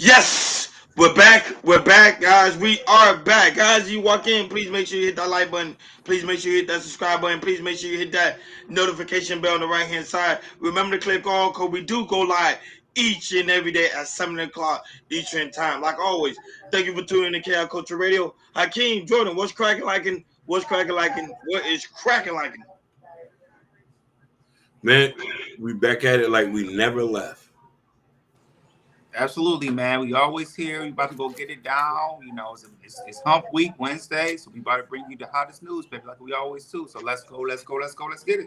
Yes, we're back. We're back, guys. We are back, guys. You walk in, please make sure you hit that like button. Please make sure you hit that subscribe button. Please make sure you hit that notification bell on the right hand side. Remember to click on because we do go live each and every day at 7 o'clock Eastern time. Like always, thank you for tuning in to KI Culture Radio. Hakeem, Jordan, what's cracking like? What's cracking like? What is cracking like? Man, we back at it like we never left. Absolutely, man. We always here. We about to go get it down. It's Hump Week Wednesday, so we about to bring you the hottest news, baby, like we always do. So let's go, let's go, let's go, let's get it.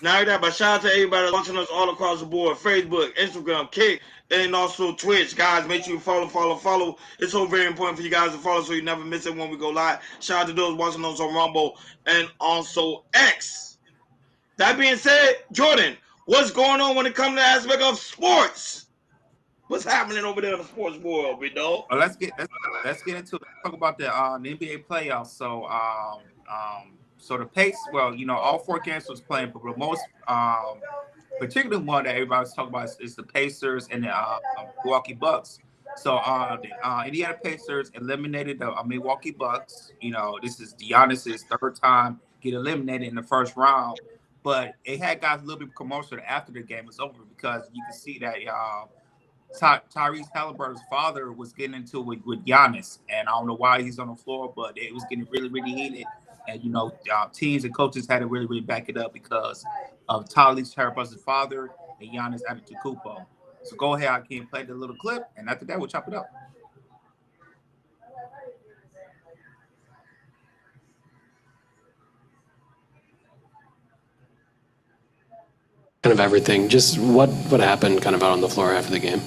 Now that, but shout out to everybody that's watching us all across the board: Facebook, Instagram, Kick, and also Twitch. Guys, make sure you follow. It's so very important for you guys to follow so you never miss it when we go live. Shout out to those watching us on Rumble and also X. That being said, Jordan, what's going on when it comes to the aspect of sports? What's happening over there in the sports world, big dog? Well, let's get into it. Let's talk about the NBA playoffs. So the pace. Well, all four games was playing, but the most particular one that everybody's talking about is the Pacers and the Milwaukee Bucks. So the Indiana Pacers eliminated the Milwaukee Bucks. This is Giannis's third time get eliminated in the first round, but it had got a little bit commotion after the game was over because you can see that Tyrese Halliburton's father was getting into it with Giannis, and I don't know why he's on the floor, but it was getting really, really heated. And teams and coaches had to really, really back it up because of Tyrese Halliburton's father and Giannis Antetokounmpo. So go ahead, I can play the little clip, and after that, we'll chop it up. Kind of everything. Just what happened kind of out on the floor after the game?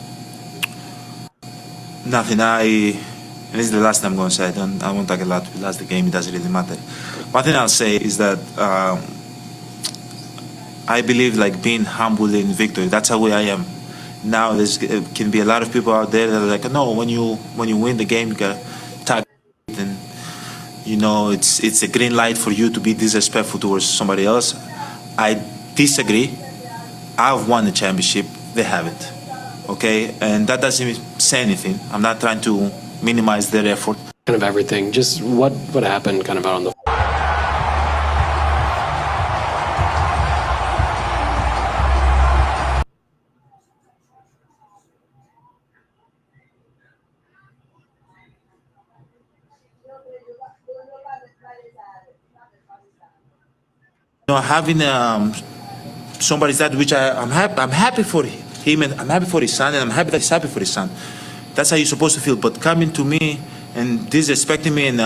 Nothing. This is the last time I'm going to say. I won't talk a lot. We lost the game. It doesn't really matter. One thing I'll say is that I believe like being humble in victory. That's how I am. Now there's can be a lot of people out there that are like, no, when you win the game, you gotta tag it, and it's a green light for you to be disrespectful towards somebody else. I disagree. I've won the championship. They haven't. Okay, and that doesn't say anything. I'm not trying to minimize their effort. Kind of everything. Just what happened kind of out on the floor? Having somebody's that which I'm happy for him, and I'm happy for his son, and I'm happy that he's happy for his son. That's how you're supposed to feel. But coming to me and disrespecting me and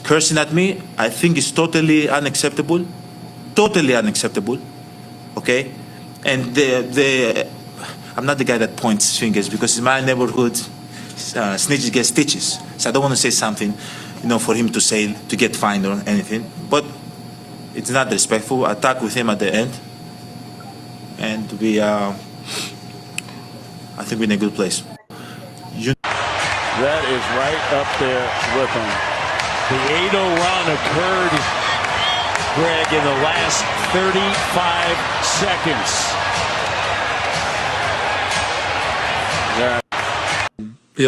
cursing at me, I think is totally unacceptable. Totally unacceptable. Okay, and I'm not the guy that points fingers because in my neighborhood, snitches get stitches. So I don't want to say something, for him to say to get fined or anything. But it's not respectful. I talked with him at the end, and I think we're in a good place. That is right up there with him. The 8-0 run occurred, Greg, in the last 35 seconds.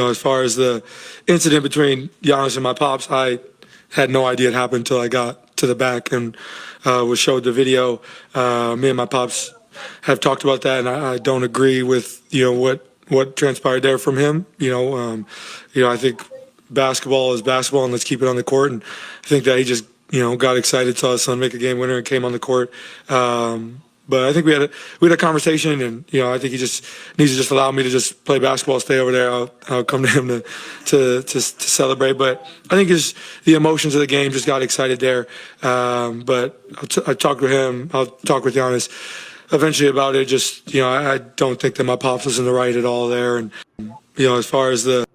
As far as the incident between Giannis and my pops, I had no idea it happened until I got to the back and was showed the video. Me and my pops have talked about that, and I don't agree with what transpired there from him. I think basketball is basketball, and let's keep it on the court. And I think that he just got excited, saw his son make a game winner, and came on the court. But I think we had a conversation, and I think he just needs to just allow me to just play basketball, stay over there. I'll come to him to celebrate. But I think it's the emotions of the game just got excited there. But I talked with him. I'll talk with Giannis eventually about it. Just I don't think that my pops was in the right at all there. And as far as the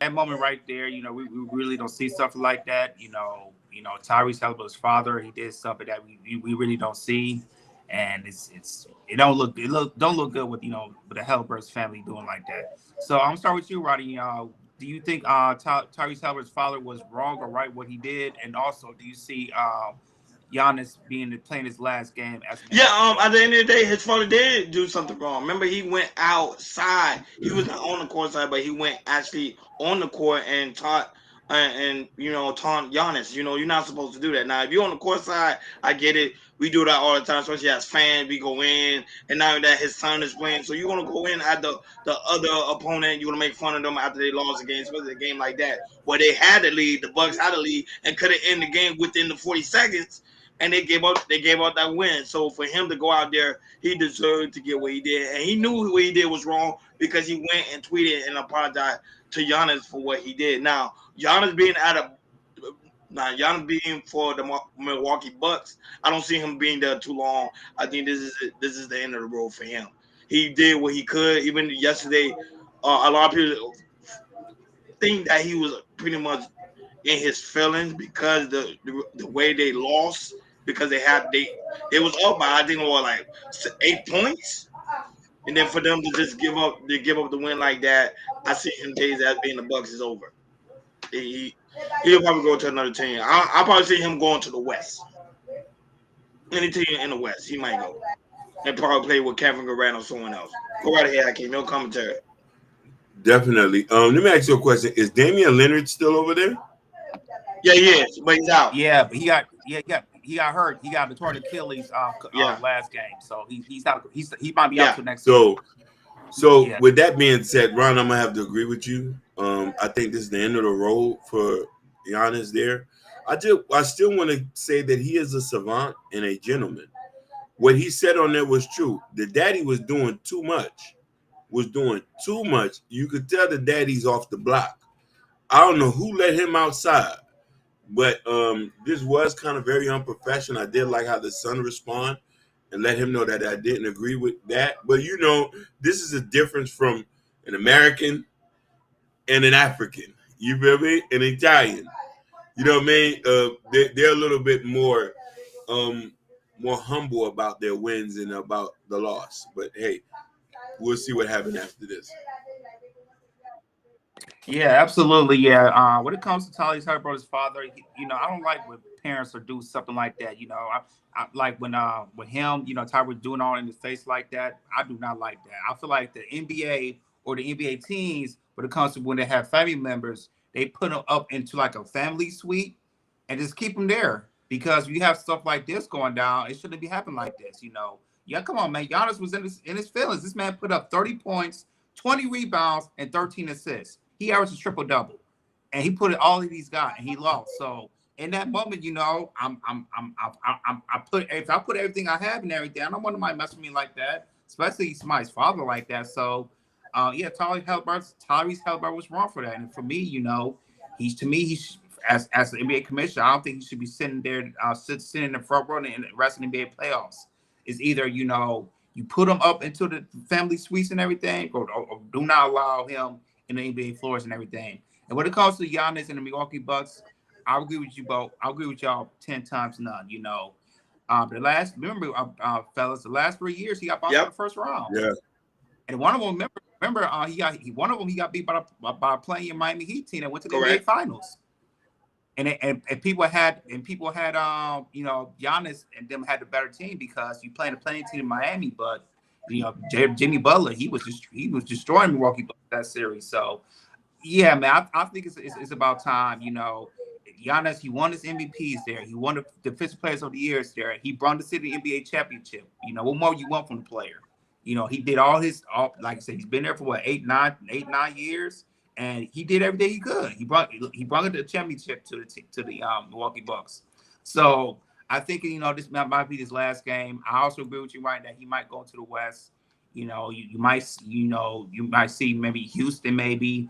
that moment right there, we really don't see stuff like that. Tyrese Halliburton's father, he did something that we really don't see, and it don't look good with with the Halliburton's family doing like that. So I'm gonna start with you, Roddy. Do you think Tyrese Halliburton's father was wrong or right what he did, and also do you see Giannis playing his last game as Yeah, Milwaukee Bucks. at the end of the day, his father did do something wrong. Remember, he went outside. He was not on the court side, but he went actually on the court and taught taunt Giannis. You're not supposed to do that. Now, if you're on the court side, I get it. We do that all the time, especially as fans. We go in, and now that his son is playing, so you're gonna go in at the other opponent. You're gonna make fun of them after they lost a game, especially a game like that where they had to lead. The Bucks had to lead and could have ended the game within the 40 seconds. And they gave up that win. So for him to go out there, he deserved to get what he did. And he knew what he did was wrong because he went and tweeted and apologized to Giannis for what he did. Now, Giannis being for the Milwaukee Bucks, I don't see him being there too long. I think this is the end of the road for him. He did what he could. Even yesterday, a lot of people think that he was pretty much in his feelings because the way they lost. Because they was up by I think like 8 points, and then for them to just give up the win like that, I see him days as being the Bucks is over. He'll probably go to another team. I'll probably see him going to the West. Any team in the West, he might go and probably play with Kevin Durant or someone else. Go right ahead, Hakeem. No commentary. Definitely. Let me ask you a question. Is Damian Lillard still over there? Yeah, he is, but he's out. Yeah, but he got hurt. He got the torn Achilles last game, so he might be out till next season. So with that being said, Ron, I'm gonna have to agree with you. I think this is the end of the road for Giannis there. I still want to say that he is a savant and a gentleman. What he said on there was true. The daddy was doing too much. You could tell the daddy's off the block. I don't know who let him outside. But this was kind of very unprofessional. I did like how the son responded and let him know that I didn't agree with that. But, this is a difference from an American and an African. You feel me? An Italian. You know what I mean? They're a little bit more humble about their wins and about the loss. But, hey, we'll see what happens after this. Yeah, absolutely. Yeah. When it comes to Tyrese Halliburton's father, I don't like when parents or do something like that. I like when him, Tyrese doing all in his face like that. I do not like that. I feel like the NBA or the NBA teams, when it comes to when they have family members, they put them up into like a family suite and just keep them there because you have stuff like this going down. It shouldn't be happening like this. Yeah, come on, man. Giannis was in his feelings. This man put up 30 points, 20 rebounds, and 13 assists. He averaged a triple-double, and he put it all of these guys, and he lost. So in that moment, if I put everything I have and everything, I don't want somebody mess with me like that, especially somebody's father like that. So, Tyrese Halliburton was wrong for that, and for me, he's as the NBA commissioner, I don't think he should be sitting there, sitting in the front row in the rest of the NBA playoffs. It's either you put him up into the family suites and everything, or do not allow him in the NBA floors and everything. And when it comes to Giannis and the Milwaukee Bucks, I agree with you both. I agree with y'all 10 times none. Fellas, the last 3 years he got bounced in the first round. Yeah. And one of them, he got beat by playing in Miami Heat team that went to the NBA Finals. And people had Giannis and them had the better team because you playing a playing team in Miami, but Jimmy Butler, he was destroying Milwaukee Bucks that series. So, yeah, man, I think it's about time. Giannis, he won his MVPs there. He won the Defensive Players of the Years there. He brought the city NBA championship. What more you want from the player? He did all like I said, he's been there for what 8-9 years, and he did everything he could. He brought the championship to the Milwaukee Bucks. So I think this might be his last game. I also agree with you, right, that he might go into the West. You might see maybe Houston, maybe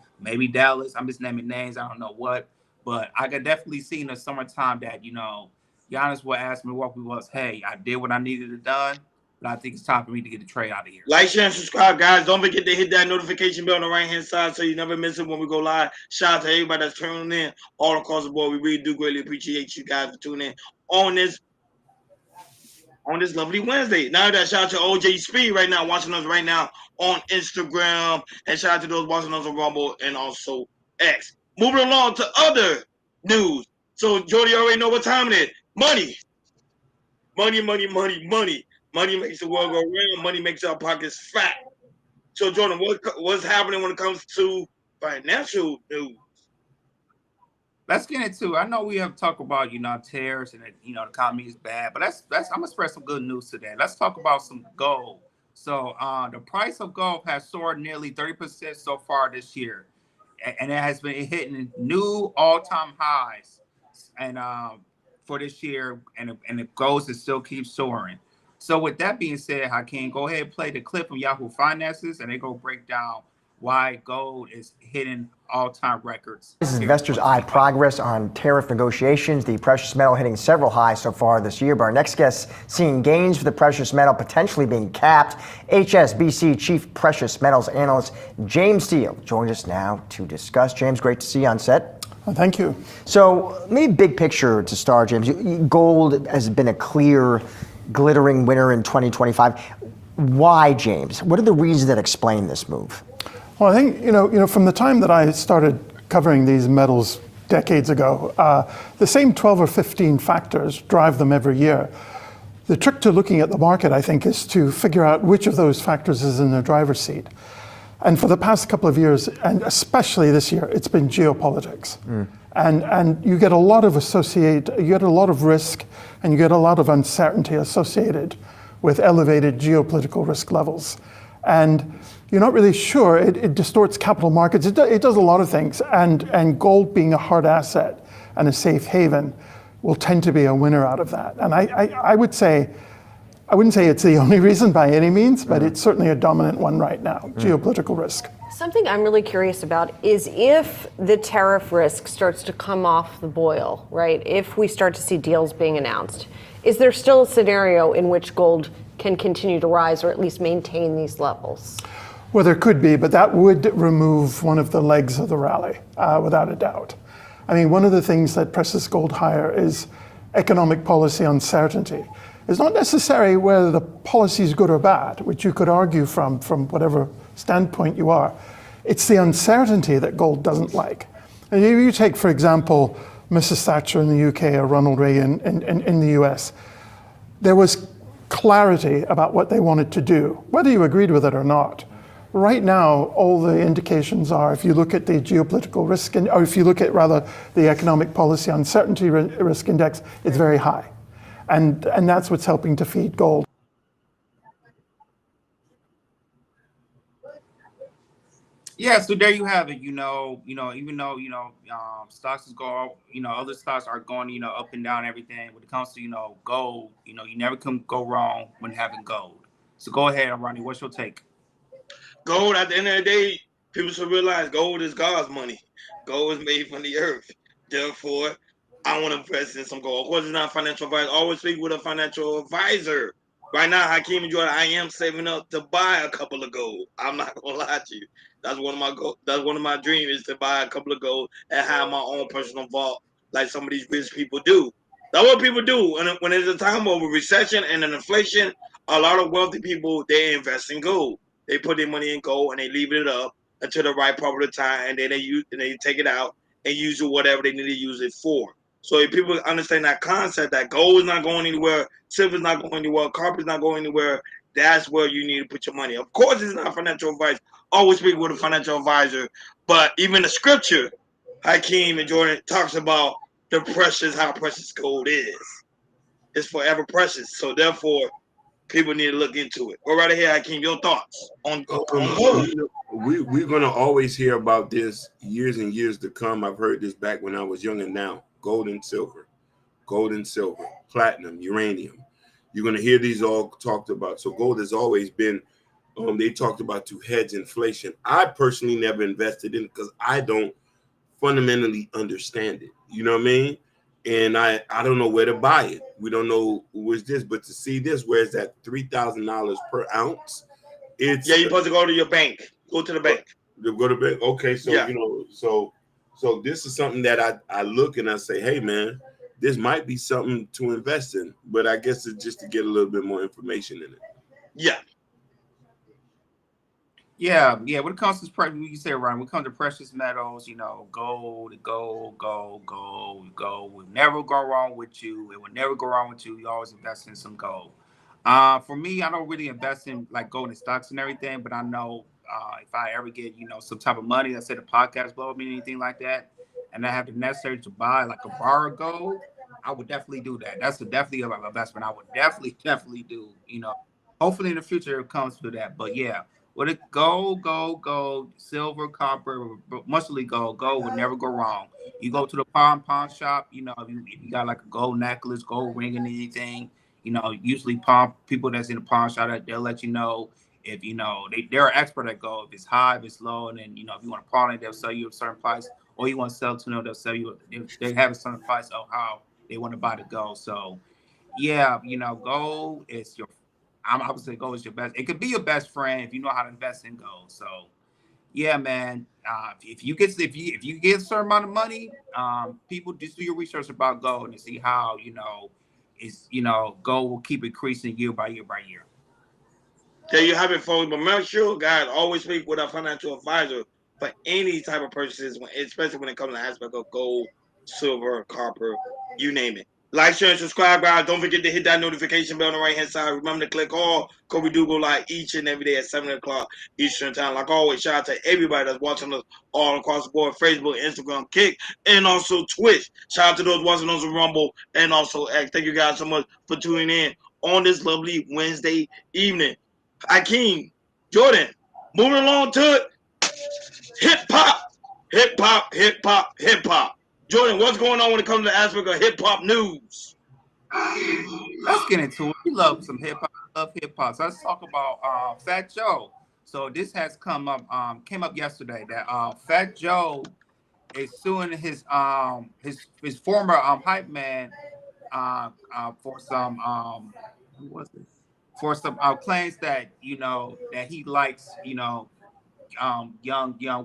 Dallas. I'm just naming names. I don't know what, but I could definitely see in the summertime that Giannis will ask Milwaukee Bucks, "Hey, I did what I needed to done, but I think it's time for me to get the trade out of here." Like, share, and subscribe, guys. Don't forget to hit that notification bell on the right-hand side so you never miss it when we go live. Shout out to everybody that's tuning in all across the board. We really do greatly appreciate you guys for tuning in on this lovely Wednesday. Now that shout out to OJ Speed right now, watching us right now on Instagram, and shout out to those watching us on Rumble and also X. Moving along to other news. So Jody already know what time it is. Money. Money, money, money, money. Money makes the world go round. Money makes our pockets fat. So, Jordan, what's happening when it comes to financial news? Let's get into. I know we have talked about tariffs and the economy is bad, but I'm gonna spread some good news today. Let's talk about some gold. So the price of gold has soared nearly 30% so far this year, and it has been hitting new all-time highs, and for this year, and it goes to still keep soaring. So with that being said, Hakeem, go ahead and play the clip from Yahoo Finances, and they go break down why gold is hitting all-time records. This is investors' eye progress on tariff negotiations. The precious metal hitting several highs so far this year. But our next guest seeing gains for the precious metal potentially being capped. HSBC Chief Precious Metals Analyst James Steele joins us now to discuss. James, great to see you on set. Well, thank you. So maybe big picture to start, James. Gold has been a clear, glittering winner in 2025. Why, James? What are the reasons that explain this move? Well, I think, from the time that I started covering these metals decades ago, the same 12 or 15 factors drive them every year. The trick to looking at the market, I think, is to figure out which of those factors is in the driver's seat. And for the past couple of years, and especially this year, it's been geopolitics. And you get a lot of risk, and you get a lot of uncertainty associated with elevated geopolitical risk levels. And you're not really sure. It distorts capital markets. It does a lot of things. And gold being a hard asset and a safe haven will tend to be a winner out of that. And I would say, I wouldn't say it's the only reason by any means, but it's certainly a dominant one right now, geopolitical risk. Something I'm really curious about is if the tariff risk starts to come off the boil, right? If we start to see deals being announced, is there still a scenario in which gold can continue to rise or at least maintain these levels? Well, there could be, but that would remove one of the legs of the rally, without a doubt. I mean, one of the things that presses gold higher is economic policy uncertainty. It's not necessarily whether the policy is good or bad, which you could argue from whatever standpoint you are. It's the uncertainty that gold doesn't like. And if you take, for example, Mrs. Thatcher in the UK or Ronald Reagan in the US, there was clarity about what they wanted to do, whether you agreed with it or not. Right now, all the indications are, if you look at the geopolitical risk, or if you look at rather the economic policy uncertainty risk index, it's very high. And that's what's helping to feed gold. Yeah, so there you have it. Even though stocks is go, other stocks are going, up and down, everything. When it comes to gold, you never can go wrong when having gold. So go ahead, Ronnie. What's your take? Gold, at the end of the day, people should realize gold is God's money. Gold is made from the earth. Therefore, I want to invest in some gold. Of course, it's not a financial advisor. Always speak with a financial advisor. Right now, Hakeem and Jordan, I am saving up to buy a couple of gold. I'm not gonna lie to you. That's one of my dreams, is to buy a couple of gold and have my own personal vault, like some of these rich people do. That's what people do. And when there's a time of a recession and an inflation, a lot of wealthy people, they invest in gold. They put their money in gold and they leave it up until the right part of the time, and then they take it out and use it whatever they need to use it for. So if people understand that concept, that gold is not going anywhere, silver is not going anywhere, copper is not going anywhere, that's where you need to put your money. Of course, it's not financial advice. Always speak with a financial advisor. But even the scripture, Hakeem and Jordan, talks about how precious gold is. It's forever precious. So therefore, people need to look into it. Go right ahead, Hakeem. Your thoughts on gold. We're going to always hear about this years and years to come. I've heard this back when I was young and now. Gold and silver, platinum, uranium. You're going to hear these all talked about. So gold has always been, they talked about to hedge inflation. I personally never invested in it because I don't fundamentally understand it. You know what I mean? And I don't know where to buy it. We don't know what's this, but to see this, where's that $3,000 per ounce? It's you're supposed to go to your bank. Go to the bank. Go to the bank. Okay, so yeah. So this is something that I look and I say, hey man, this might be something to invest in, but I guess it's just to get a little bit more information in it. Yeah. Yeah. When it comes to you say Ryan, when it comes to precious metals, gold will never go wrong with you. It will never go wrong with you. You always invest in some gold. For me, I don't really invest in like gold and stocks and everything, but I know if I ever get some type of money, let's say the podcast blow up or anything like that, and I have the necessary to buy like a bar of gold, I would definitely do that. That's definitely an investment I would definitely do. Hopefully in the future it comes to that. But yeah, with it gold, silver, copper, but mostly gold would never go wrong. You go to the pawn shop, if you got like a gold necklace, gold ring, and anything, usually pawn people that's in the pawn shop, they'll let you know if they're an expert at gold. If it's high, if it's low, and then if you want to pawn it, they'll sell you a certain price, or you want to sell to them, they'll sell you. They have a certain price of how they want to buy the gold. So yeah, gold is your. I would say gold is your best. It could be your best friend if you know how to invest in gold. So yeah, man. If you get a certain amount of money, people just do your research about gold and see how gold will keep increasing year by year by year. There you have it, folks. But make sure, guys, always speak with a financial advisor for any type of purchases, especially when it comes to the aspect of gold, silver, copper, you name it. Like, share, and subscribe, guys. Don't forget to hit that notification bell on the right-hand side. Remember to click all, because we do go live each and every day at 7 o'clock Eastern Time. Like always, shout out to everybody that's watching us all across the board, Facebook, Instagram, Kick, and also Twitch. Shout out to those watching us on Rumble and also X. Thank you guys so much for tuning in on this lovely Wednesday evening. Hakeem, Jordan, moving along to it. Hip hop. Jordan, what's going on when it comes to the aspect of hip hop news? Let's get into it. We love some hip hop. Love hip hop. So let's talk about Fat Joe. So this has came up yesterday that Fat Joe is suing his former hype man for some what was it? For some claims that that he likes young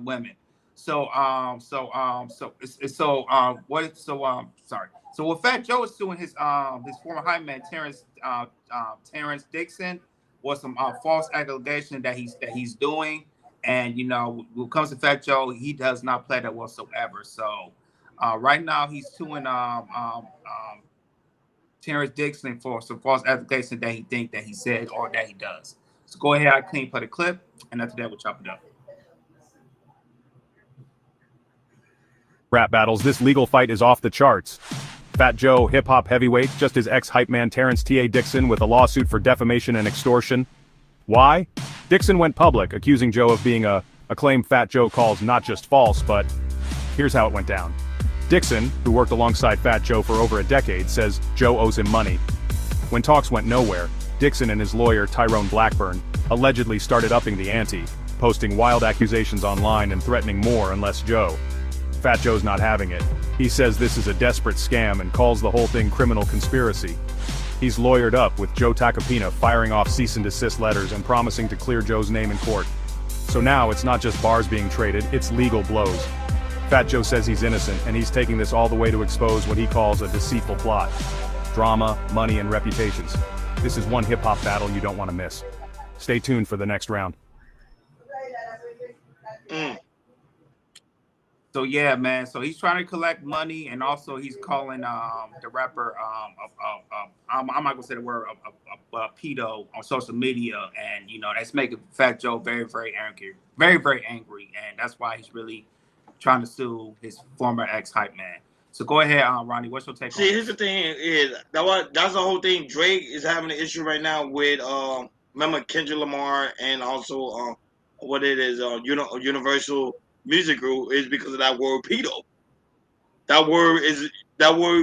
women. So what Fat Joe is suing his former hype man Terrence Dixon was some false allegation that he's doing, and when it comes to Fat Joe, he does not play that whatsoever. So right now he's suing Terrence Dixon for some false allegation that he think that he said or that he does. So go ahead, I clean play the clip, and after that we'll chop it up. Rap battles, this legal fight is off the charts. Fat Joe, hip-hop heavyweight, just his ex-hype man Terrence T.A. Dixon with a lawsuit for defamation and extortion. Why? Dixon went public, accusing Joe of being a claim Fat Joe calls not just false, but here's how it went down. Dixon, who worked alongside Fat Joe for over a decade, says Joe owes him money. When talks went nowhere, Dixon and his lawyer Tyrone Blackburn allegedly started upping the ante, posting wild accusations online and threatening more unless Joe. Fat Joe's not having it. He says this is a desperate scam and calls the whole thing criminal conspiracy. He's lawyered up with Joe Tacopina firing off cease and desist letters and promising to clear Joe's name in court. So now it's not just bars being traded, it's legal blows. Fat Joe says he's innocent, and he's taking this all the way to expose what he calls a deceitful plot. Drama, money, and reputations. This is one hip-hop battle you don't want to miss. Stay tuned for the next round. So yeah, man. So he's trying to collect money, and also he's calling the rapper I'm not gonna say the word pedo on social media, and that's making Fat Joe very, very angry, and that's why he's really trying to sue his former ex-hype man. So go ahead, Ronnie. What's your take? See, here's the thing: is that's the whole thing. Drake is having an issue right now with remember Kendrick Lamar, and also what it is Universal Music Group is because of that word pedo. That word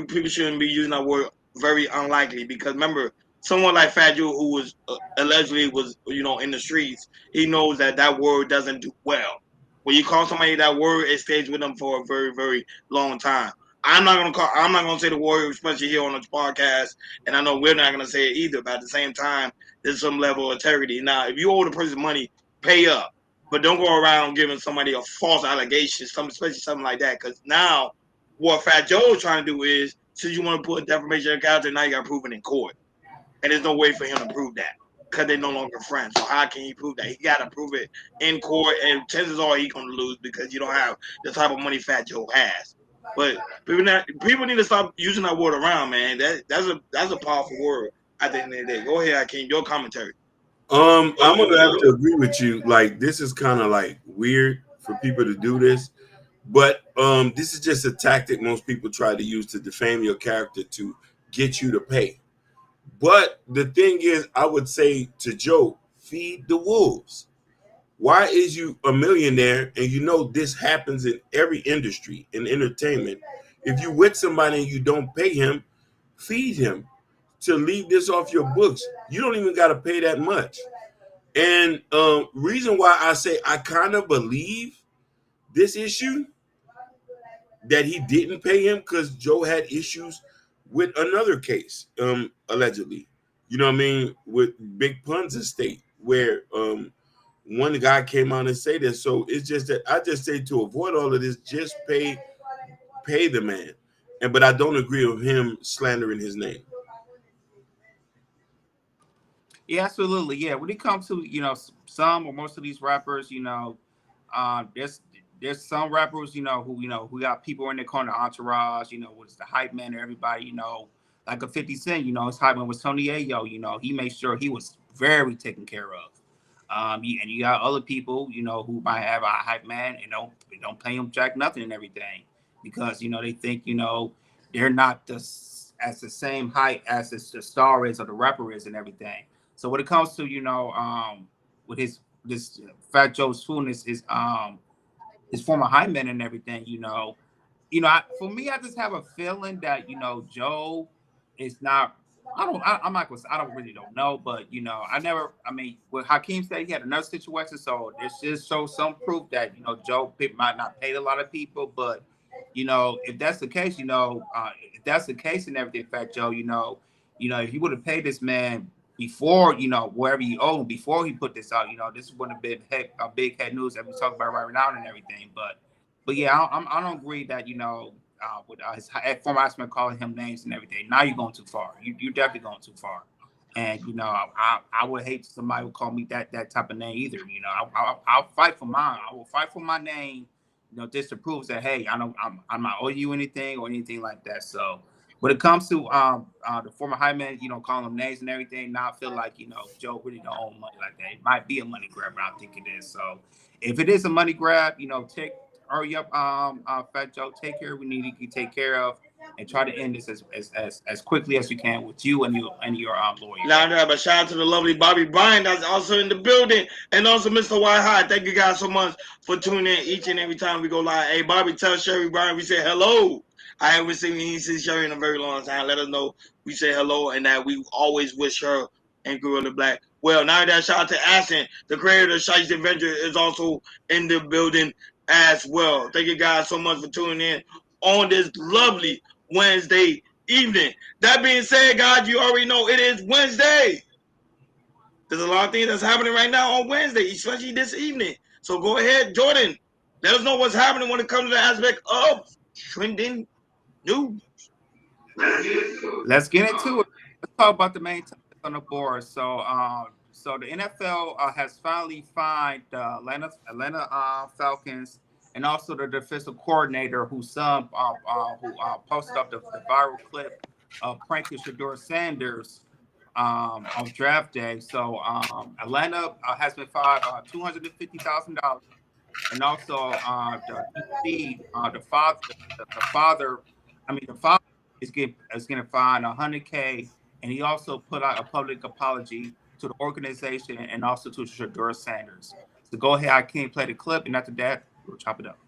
people shouldn't be using that word. Very unlikely, because remember, someone like Fat Joe, who was allegedly was in the streets, he knows that word doesn't do well. When you call somebody that word, it stays with them for a very, very long time. I'm not gonna say the word, especially here on this podcast, and I know we're not gonna say it either. But at the same time, there's some level of integrity. Now, if you owe the person money, pay up, but don't go around giving somebody a false allegation, especially something like that. Because now, what Fat Joe is trying to do is, since you want to put defamation of character, now you got to prove it in court, and there's no way for him to prove that. because they're no longer friends. So how can he prove that? He got to prove it in court, and chances are he's going to lose because you don't have the type of money Fat Joe has. But people need to stop using that word around, man. That's a powerful word at the end of the day. Go ahead, Hakeem. Your commentary. I'm gonna have to agree with you. Like, this is kind of like weird for people to do this, but this is just a tactic most people try to use to defame your character to get you to pay. But the thing is, I would say to Joe, feed the wolves. Why is you a millionaire and you know this happens in every industry in entertainment? If you with somebody and you don't pay him, feed him to leave this off your books. You don't even got to pay that much. And reason why I say I kind of believe this issue that he didn't pay him, because Joe had issues with another case, allegedly. You know what I mean? With Big Pun's estate, where one guy came out and say this. So it's just that I just say, to avoid all of this, just pay the man. But I don't agree with him slandering his name. Yeah, absolutely. Yeah, when it comes to some or most of these rappers, there's some rappers who got people in their corner, entourage, what's the hype man or everybody, like a 50 Cent, his hype man was Tony Ayo, he made sure he was very taken care of. And you got other people, who might have a hype man and don't pay him jack nothing and everything because they think they're not as the same height as the star is or the rapper is and everything. So when it comes to with this Fat Joe Spoon his former hype man and everything, for me, I just have a feeling that Joe is not. I'm not gonna. I don't know, but what Hakeem said, he had another situation, so there's just some proof that Joe might not pay a lot of people, but if that's the case, if that's the case and everything, Fat Joe, if he would have paid this man before, wherever he owed him, before he put this out, this wouldn't have been a big head news that we talk about right now and everything, but yeah, I don't agree that with his former husband calling him names and everything. Now you're going too far. You're definitely going too far. And I would hate somebody would call me that type of name either. I'll fight for mine. I will fight for my name. Just to prove that hey, I'm not owe you anything or anything like that. So when it comes to the former high man, calling them names and everything, now I feel like Joe really don't own money like that. It might be a money grab, but I think it is. So if it is a money grab, hurry up, Fat Joe. Take care of what we need to take care of, and try to end this as quickly as you can with you and your lawyer. Now, but shout out to the lovely Bobby Bryan that's also in the building, and also Mr. White Hot. Thank you guys so much for tuning in each and every time we go live. Hey, Bobby, tell Sherry Bryan we say hello. I haven't seen Sherry in a very long time. Let us know we say hello and that we always wish her and Gorilla Black well. Now that shout out to Ashton, the creator of Shice Adventure, is also in the building as well. Thank you guys so much for tuning in on this lovely Wednesday evening. That being said, guys, you already know it is Wednesday. There's a lot of things that's happening right now on Wednesday, especially this evening. So go ahead, Jordan. Let us know what's happening when it comes to the aspect of trending news. Let's get into it. Let's talk about the main topics on the board. So the NFL has finally fined the Atlanta Falcons and also the defensive coordinator who posted up the viral clip of pranking Shedeur Sanders on draft day. So Atlanta has been fined $250,000, and also the father is going to fine $100K, and he also put out a public apology to the organization and also to Shedeur Sanders. So go ahead, I can't play the clip, and after that, we'll chop it up.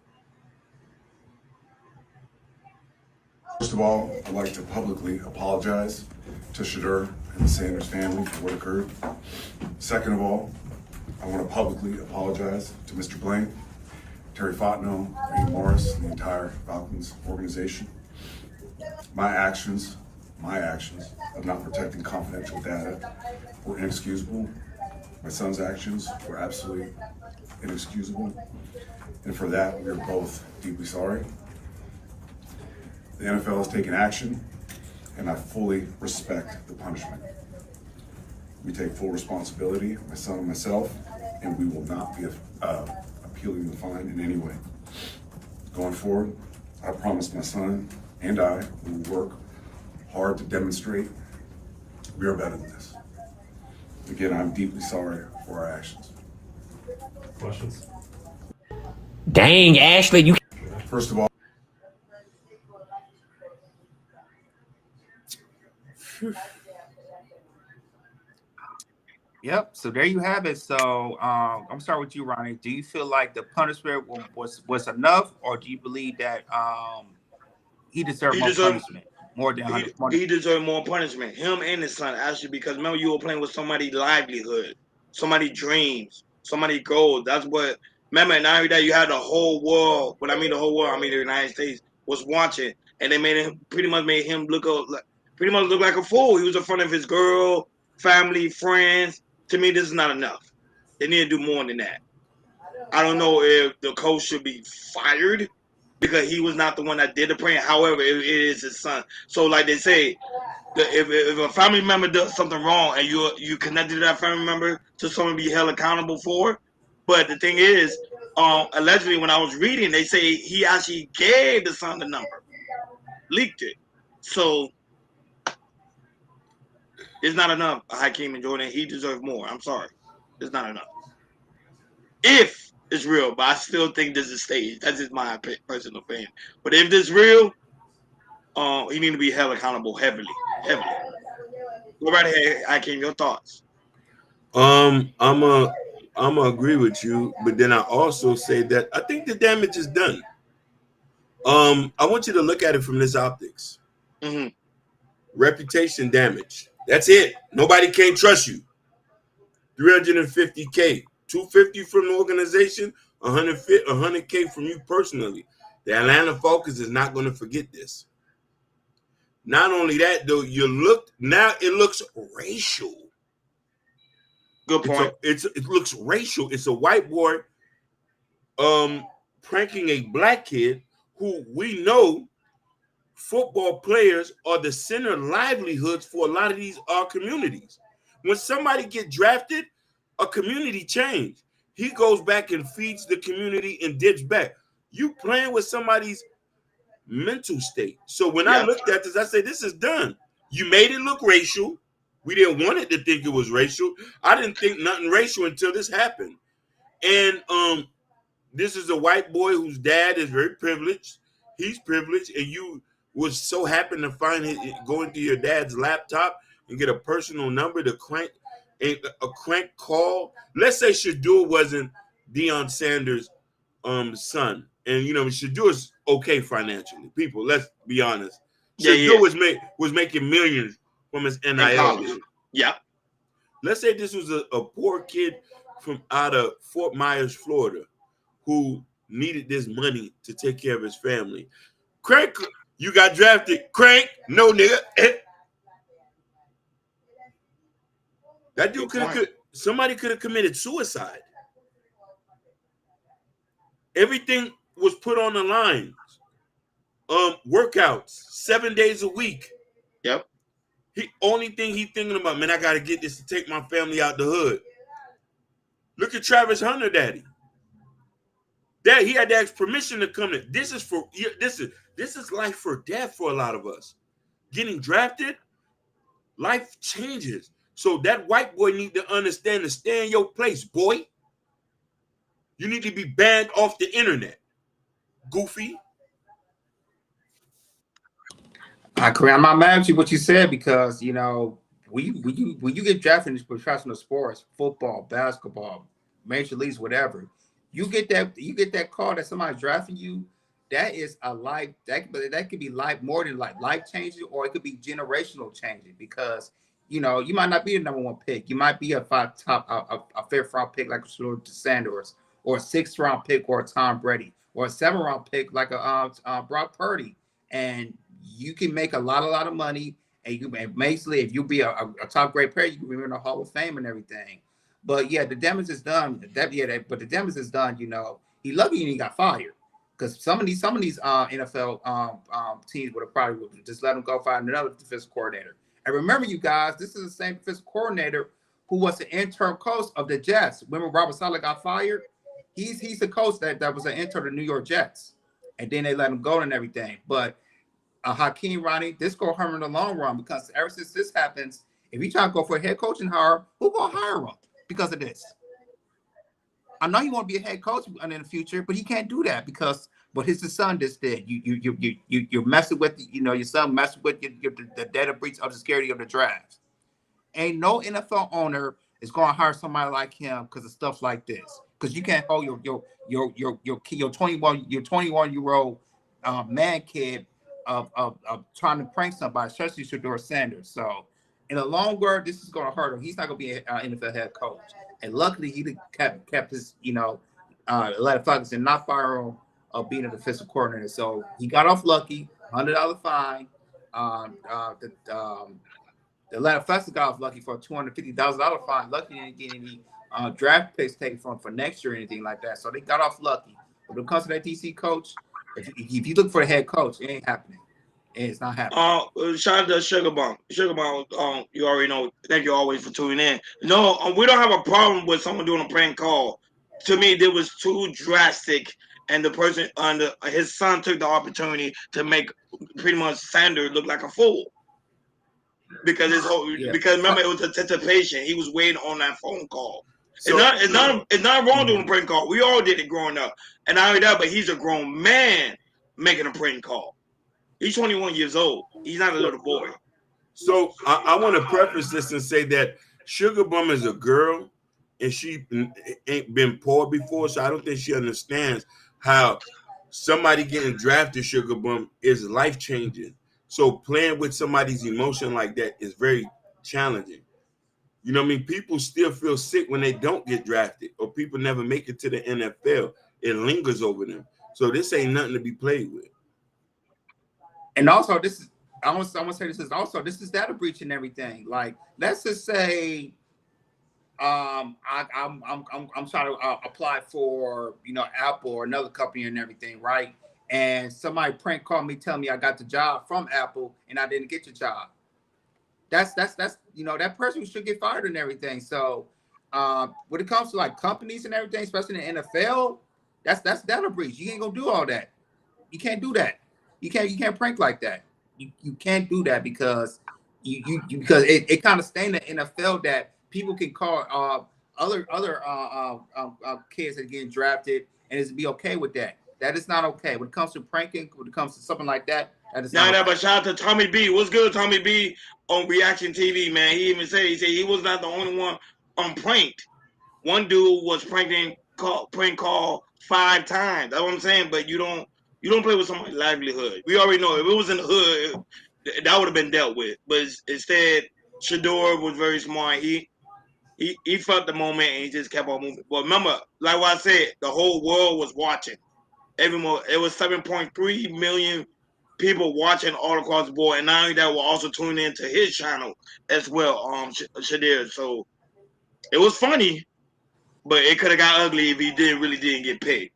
First of all, I'd like to publicly apologize to Shedeur and the Sanders family for what occurred. Second of all, I want to publicly apologize to Mr. Blaine, Terry Fontenot, Randy Morris, and the entire Falcons organization. My actions of not protecting confidential data were inexcusable. My son's actions were absolutely inexcusable. And for that, we are both deeply sorry. The NFL has taken action, and I fully respect the punishment. We take full responsibility, my son and myself, and we will not be appealing the fine in any way. Going forward, I promise my son and I will work hard to demonstrate we are better than this. Again, I'm deeply sorry for our actions. Questions? Dang, Ashley, you. First of all, Yep. So there you have it. So I'm starting with you, Ronnie. Do you feel like the punishment was enough, or do you believe that he deserved more punishment, more than 100? He deserved more punishment. Him and his son, actually, because remember you were playing with somebody's livelihood, somebody's dreams, somebody's goals. That's what. Remember, now that you had the whole world. When I mean the whole world, I mean the United States was watching, and they pretty much made him look like a fool. He was in front of his girl, family, friends. To me, this is not enough. They need to do more than that. I don't know if the coach should be fired because he was not the one that did the praying. However, it is his son. So, like they say, if a family member does something wrong and you connected to that family member to someone to be held accountable for. But the thing is, allegedly, when I was reading, they say he actually gave the son the number, leaked it. So it's not enough, Hakeem and Jordan. He deserves more. I'm sorry. It's not enough. If it's real, but I still think this is staged. That's just my personal opinion. But if this is real, he need to be held accountable heavily. Go right ahead, Hakeem. Your thoughts? I'm a agree with you, but then I also say that I think the damage is done. I want you to look at it from this optics. Mm-hmm. Reputation damage. That's it. Nobody can't trust you. $350K, $250 from the organization, $100K from you personally. The Atlanta Falcons is not going to forget this. Not only that, though, it looks racial. Good point. It looks racial. It's a white boy pranking a black kid who we know football players are the center livelihoods for a lot of these communities. When somebody get drafted, a community change. He goes back and feeds the community and dips back. You playing with somebody's mental state. So when I looked at this, I say, this is done. You made it look racial. We didn't want it to think it was racial. I didn't think nothing racial until this happened. And this is a white boy whose dad is very privileged. He's privileged, and you was so happy to find it going through your dad's laptop and get a personal number to crank a crank call. Let's say Shedeur wasn't Deion Sanders' son, and Shedeur's okay financially. People, let's be honest. Shedeur was making millions from his NIL. Yeah. Let's say this was a poor kid from out of Fort Myers, Florida, who needed this money to take care of his family. Crank, you got drafted. Crank, no nigga. That dude somebody could have committed suicide. Everything was put on the line. Workouts 7 days a week. Yep. Only thing he thinking about, man, I gotta get this to take my family out the hood. Look at Travis Hunter, daddy. Dad, he had to ask permission to come in. This is life or death for a lot of us. Getting drafted, life changes. So that white boy need to understand to stay in your place, boy. You need to be banned off the internet. Goofy. I'm not mad at you what you said because when you get drafted in professional sports, football, basketball, major leagues, whatever, you get that call that somebody's drafting you. That is a life that could be more than life changing, or it could be generational changing because you might not be the number one pick. You might be a fifth round pick like a Shedeur Sanders, or a 6th round pick or a Tom Brady, or a 7th round pick like a Brock Purdy, and you can make a lot of money. And basically, if you be a top grade player, you can be in the Hall of Fame and everything. But yeah, the damage is done. But the damage is done. He lucky he got fired because some of these NFL teams would have probably just let him go find another defensive coordinator. And remember, you guys, this is the same defensive coordinator who was the interim coach of the Jets. Remember Robert Saleh got fired? He's the coach that was an intern of the New York Jets. And then they let him go and everything. But Hakeem, Ronnie, this go hurt him in the long run because ever since this happens, if you try to go for a head coaching hire, who gonna hire him because of this? I know you want to be a head coach in the future, but he can't do that because what his son just did. You're messing with your son messing with the data breach of the security of the draft. Ain't no NFL owner is going to hire somebody like him because of stuff like this. Because you can't hold your 21-year-old man kid of trying to prank somebody, especially Shedeur Sanders. So in the long run, this is going to hurt him. He's not going to be an NFL head coach. And luckily, he kept his, Atlanta Falcons and not fire him of being a defensive coordinator. So he got off lucky, $100 fine. The Atlanta Falcons got off lucky for a $250,000 fine. Lucky they didn't get any draft picks taken from for next year or anything like that. So they got off lucky. But when it comes to that DC coach, if you look for a head coach, it ain't happening. It's not happening. Shout out to Sugar Bomb. Sugar Bomb, you already know. Thank you always for tuning in. No, we don't have a problem with someone doing a prank call. To me, it was too drastic, and the person his son took the opportunity to make pretty much Sanders look like a fool. Because because remember it was anticipation. He was waiting on that phone call. So, it's not wrong doing a prank call. We all did it growing up, and not only that, but he's a grown man making a prank call. He's 21 years old. He's not a little boy. So I want to preface this and say that Sugar Bum is a girl, and she ain't been poor before, so I don't think she understands how somebody getting drafted, Sugar Bum, is life changing. So playing with somebody's emotion like that is very challenging. You know what I mean? People still feel sick when they don't get drafted, or people never make it to the NFL. It lingers over them. So this ain't nothing to be played with. And also, I want to say this is data breach and everything. Like, let's just say, I'm trying to apply for Apple or another company and everything, right? And somebody prank called me, telling me I got the job from Apple and I didn't get the job. That's that person should get fired and everything. So when it comes to like companies and everything, especially in the NFL, that's data breach. You ain't gonna do all that. You can't do that. You can't prank like that. You can't do that because because it kind of stained the NFL that people can call other kids that are getting drafted and it's be okay with that. That is not okay. When it comes to pranking, when it comes to something like that, that is not okay. But shout out to Tommy B. What's good, Tommy B on Reaction TV, man? He even said he was not the only one pranked. One dude was prank call 5 times. That's what I'm saying. But you don't play with somebody's livelihood. We already know if it was in the hood, that would have been dealt with. But instead, Shedeur was very smart. He felt the moment and he just kept on moving. But remember, like what I said, the whole world was watching. It was 7.3 million people watching all across the board, and not only that, we're also tuning into his channel as well, Shedeur. So it was funny, but it could have got ugly if he really didn't get paid.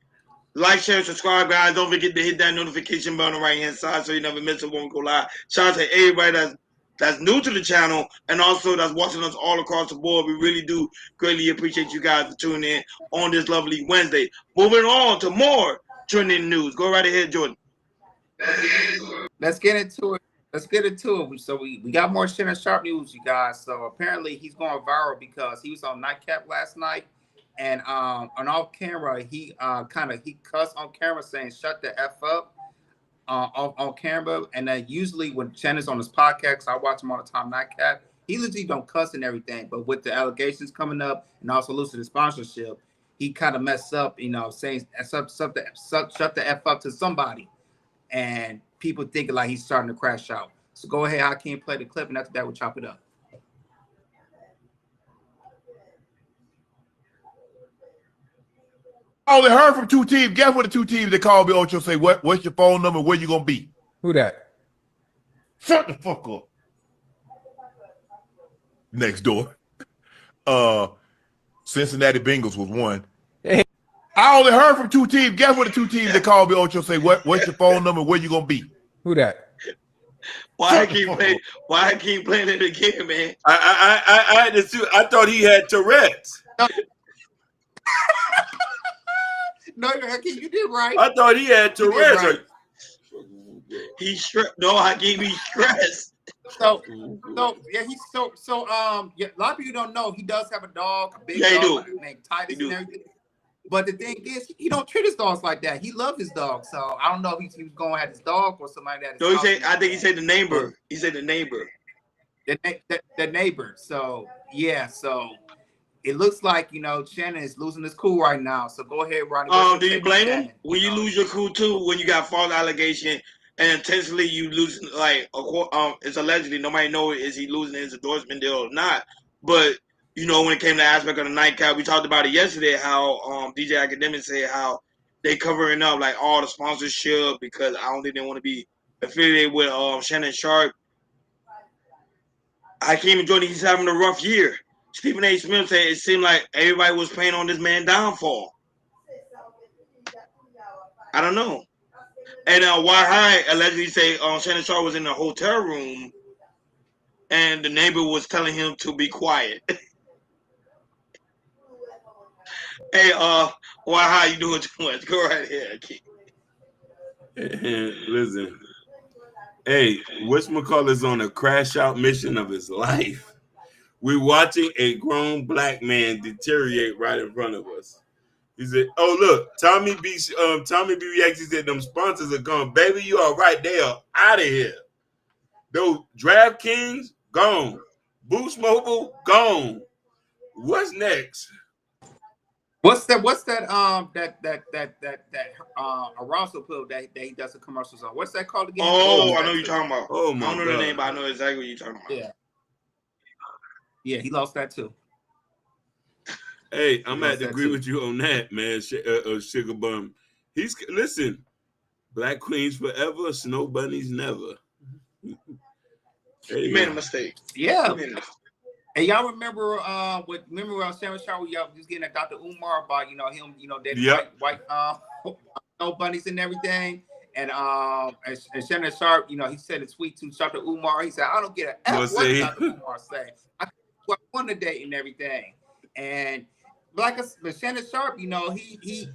Like, share, subscribe, guys. Don't forget to hit that notification bell on the right hand side so you never miss it when we go live. Shout out to everybody that's new to the channel and also that's watching us all across the board. We really do greatly appreciate you guys for tuning in on this lovely Wednesday. Moving on to more trending news. Go right ahead, Jordan. Let's get into it. So we got more Shannon Sharp news, you guys. So apparently he's going viral because he was on Nightcap last night, and on off camera he cussed on camera saying "shut the f up" on camera. And then usually when Shannon's on his podcast, I watch him all the time. Nightcap, he literally don't cuss and everything, but with the allegations coming up and also losing the sponsorship, he kind of messed up, saying shut the f up to somebody. And people thinking like he's starting to crash out. So go ahead, Hakeem, play the clip, and after that, we'll chop it up. I only heard from 2 teams. Guess what the 2 teams that called me, Ocho, say, what's your phone number? Where you going to be? Who that? Shut the fuck up. Next door. Cincinnati Bengals was one. I only heard from 2 teams. Guess what the 2 teams that called me, Ocho, say, what's your phone number? Where you going to be? Who that? Why I keep playing it again, man? I had to see. I thought he had Tourette's. No, you did right. I thought he had Tourette's. Right. He's stressed. No, Hakeem, he's stressed. So yeah, yeah, a lot of people don't know he does have a dog, a big dog named Titus and everything. But the thing is, he don't treat his dogs like that. He loves his dog, so I don't know if he was going to have his dog or somebody that. No, I think he said the neighbor. He said the neighbor. The neighbor. So yeah, so it looks like Shannon is losing his cool right now. So go ahead, Ronnie. Do you blame him when you lose your cool too? When you got false allegation and intentionally you lose, like it's allegedly, nobody knows is he losing his endorsement deal or not, but. When it came to the aspect of the nightcap, we talked about it yesterday, how DJ Academic said how they covering up like all the sponsorship because I don't think they want to be affiliated with Shannon Sharp. Hakeem and Jordan, he's having a rough year. Stephen A. Smith said it seemed like everybody was playing on this man's downfall. I don't know. And Why High allegedly say Shannon Sharp was in the hotel room and the neighbor was telling him to be quiet. Hey, why how you doing too much? Go right ahead, Keith. Listen. Hey, whatchamacallit's on a crash out mission of his life. We're watching a grown black man deteriorate right in front of us. He said, "Oh look, Tommy B Reacts. He said them sponsors are gone, baby. You are right. They are out of here. Those DraftKings gone, Boost Mobile gone. What's next?" What's that arousal pill that he does the commercials on? What's that called again? Oh, I know you're talking about. Oh my God. I don't know the name, but I know exactly what you're talking about. Yeah, he lost that too. Hey, I'm at to agree with you on that, man. Sugar Bum. Listen, Black Queens forever, Snow Bunnies never. He made a mistake. Yeah. And y'all remember Shannon Sharp, y'all was getting at Dr. Umar about him, that white Snow Bunnies and everything. And Shannon Sharp, he said a tweet to Dr. Umar. He said, "I don't get an F what Dr. Umar say. I want to date and everything." And but Shannon Sharp, he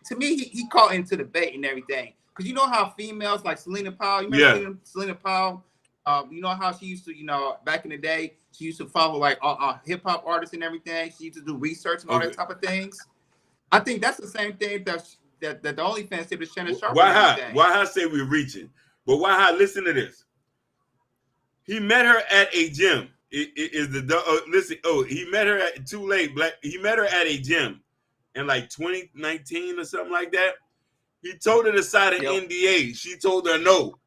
to me he caught into the bait and everything. Because you know how females like Selena Powell, Selena Powell, you know how she used to, back in the day, she used to follow like hip hop artists and everything. She used to do research and all that type of things. I think that's the same thing that the OnlyFans did to Shannon Sharp. Why say we're reaching? But why listen to this. He met her at a gym. He met her at too late. He met her at a gym in like 2019 or something like that. He told her to sign an NDA. She told her no.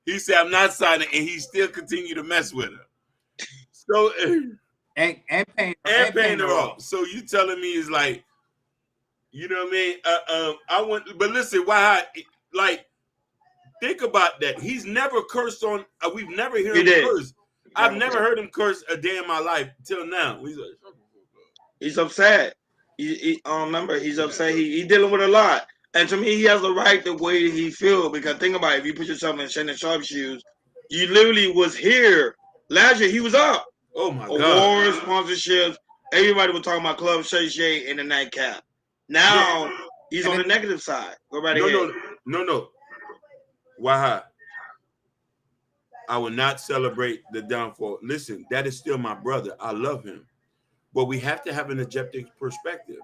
He said, "I'm not signing," and he still continued to mess with her. So and paying her off. So you telling me it's like, you know what I mean? But listen, why? Like, think about that. He's never cursed on. We've never heard him curse. I've never heard him curse a day in my life till now. He's upset. Remember, he's upset. He dealing with a lot. And to me, he has the right the way he feels. Because think about it, if you put yourself in Shannon Sharp's shoes, you literally was here. Last year, he was up. Oh, my God. Awards, sponsorships. Everybody was talking about Club Shay and the nightcap. Now, he's on the negative side. Go right ahead. No. Why? I will not celebrate the downfall. Listen, that is still my brother. I love him. But we have to have an objective perspective.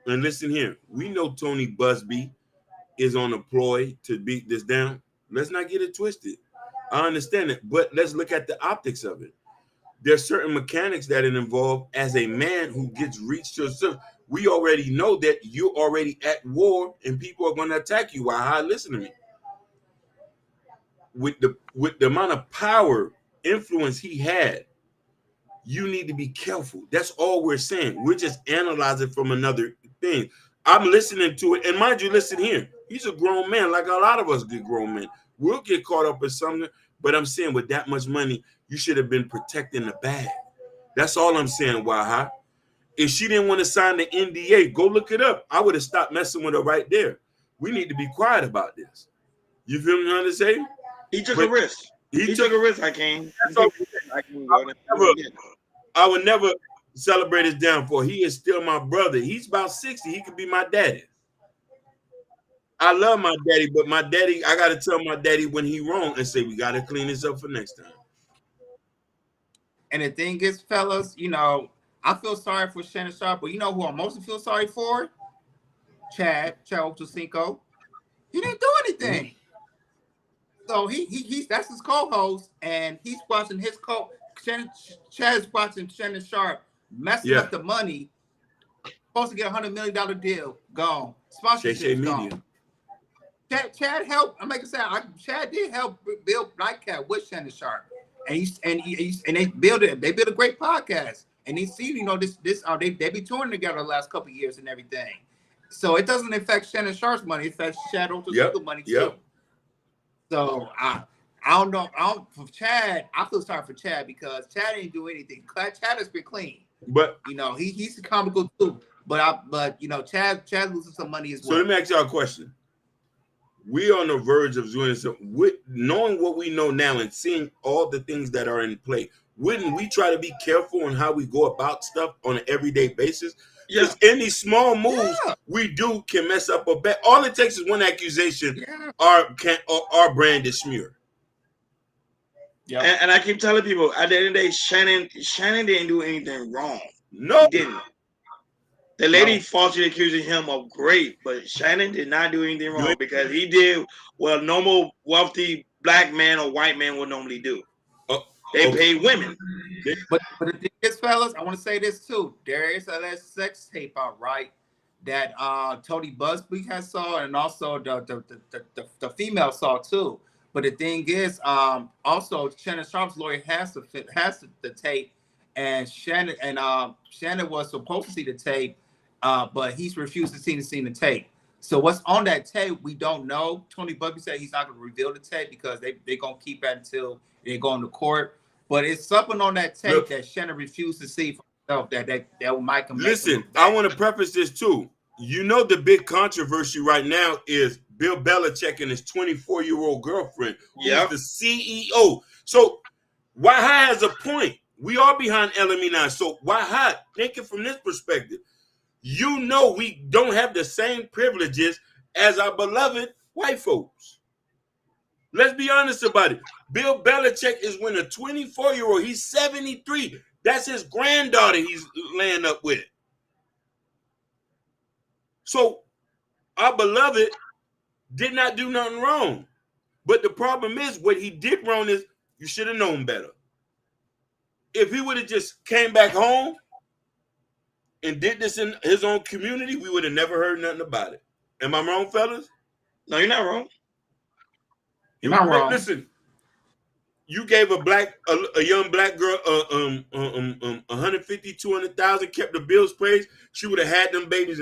And listen here, we know Tony Busby is on a ploy to beat this down. Let's not get it twisted. I understand it, but let's look at the optics of it. There's certain mechanics that are involved as a man who gets reached to a certain. We already know that you're already at war and people are going to attack you. Why? Listen to me. With the amount of power, influence he had, you need to be careful. That's all we're saying. We're just analyzing from another thing. I'm listening to it. And mind you, listen here. He's a grown man, like a lot of us get grown men. We'll get caught up in something. But I'm saying with that much money, you should have been protecting the bag. That's all I'm saying, Waha. If she didn't want to sign the NDA, go look it up. I would have stopped messing with her right there. We need to be quiet about this. You feel me what I'm saying? He took a risk. He took a risk, Hakeem. That's all. I would never celebrate his downfall. He is still my brother. He's about 60. He could be my daddy. I love my daddy, but my daddy, I got to tell my daddy when he wrong and say, we got to clean this up for next time. And the thing is, fellas, you know, I feel sorry for Shannon Sharp, but you know who I mostly feel sorry for? Chad Ochocinco. He didn't do anything. Mm-hmm. So he's that's his co-host, and he's watching his Chad is watching Shannon Sharp messing up the money. Supposed to get $100 million deal, gone. Sponsorship gone. Chad helped. I'm like I said, Chad did help build Nightcap with Shannon Sharp, and they built it. They built a great podcast, and they see, you know, this they be touring together the last couple of years and everything. So it doesn't affect Shannon Sharp's money; it affects Chad Ochocinco's money too. So I don't know. For Chad, I feel sorry for Chad because Chad didn't do anything. Chad has been clean, but you know he's comical too. But you know Chad loses some money as well. So let me ask y'all a question. We are on the verge of doing something. Knowing what we know now and seeing all the things that are in play, wouldn't we try to be careful on how we go about stuff on an everyday basis? Because any small moves we do can mess up a bet. All it takes is one accusation. Our brand is smeared. Yeah, and I keep telling people at the end of the day, Shannon didn't do anything wrong. No, he didn't. The lady falsely accusing him of rape, but Shannon did not do anything wrong because he did what a normal wealthy black man or white man would normally do. They paid women. But the thing is, fellas, I want to say this too. There is a sex tape out, right? That Tony Busby has saw, and also the female saw too. But the thing is, also Shannon Sharp's lawyer has the tape, and Shannon was supposed to see the tape, but he's refused to see the tape. So what's on that tape, we don't know. Tony Busby said he's not going to reveal the tape because they're going to keep it until they go into court. But it's something on that tape that Shannon refused to see for himself that might come. Listen, I want to preface this too. You know the big controversy right now is Bill Belichick and his 24-year-old girlfriend, who's the CEO. So Waha has a point. We are behind LME9. So Waha, thinking from this perspective, you know we don't have the same privileges as our beloved white folks. Let's be honest about it. Bill Belichick is when a 24-year-old, he's 73. That's his granddaughter he's laying up with. So our beloved did not do nothing wrong. But the problem is what he did wrong is you should have known better. If he would have just came back home and did this in his own community, we would have never heard nothing about it. Am I wrong, fellas? No, you're not wrong. You're not wrong. Listen, you gave a young black girl 150, 200,000, kept the bills paid. She would have had them babies.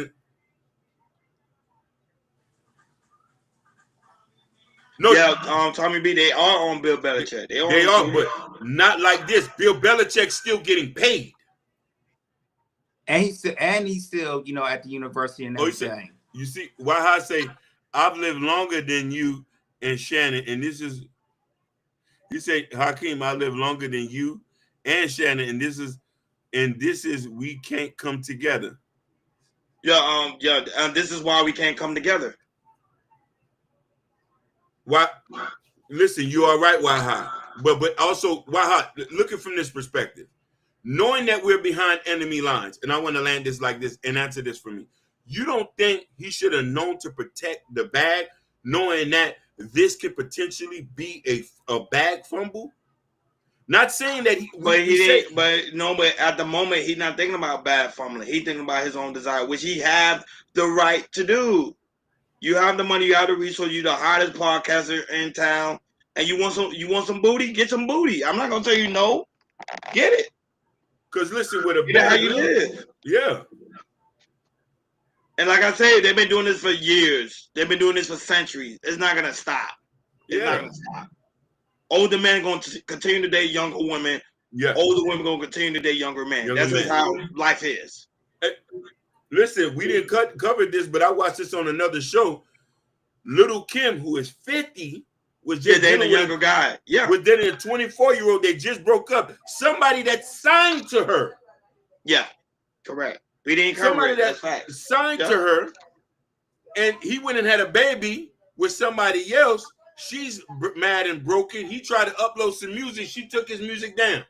Tommy B, they are on Bill Belichick. They are, but not like this. Bill Belichick's still getting paid. And he's still, you know, at the university and everything. You see, why I say I've lived longer than you and Shannon, and this is, you say, Hakeem, I live longer than you and Shannon, and this is we can't come together. This is why we can't come together. Why? Listen, you are right, Waha. But also, Waha, looking from this perspective, knowing that we're behind enemy lines, and I want to land this like this and answer this for me. You don't think he should have known to protect the bag, knowing that this could potentially be a bag fumble? Not saying that but at the moment he's not thinking about bad fumbling. He's thinking about his own desire, which he have the right to do. You have the money, you have the resources, you're the hottest podcaster in town, and you want some booty, get some booty. I'm not gonna tell you no. Get it. Because listen, with a how you live. Yeah. And like I said, they've been doing this for years. They've been doing this for centuries. It's not gonna stop. It's not gonna stop. Older men going to continue to date younger women. Yeah. Older women going to continue to date younger men. That's just how life is. Hey, listen, we didn't cover this, but I watched this on another show. Little Kim, who is 50, was just they the dealing younger guy. Yeah. Was dating a 24-year-old. They just broke up. Somebody that signed to her. Yeah, correct. We didn't cover Somebody it. that That's fact. signed to her, and he went and had a baby with somebody else. She's mad and broken. He tried to upload some music. She took his music down.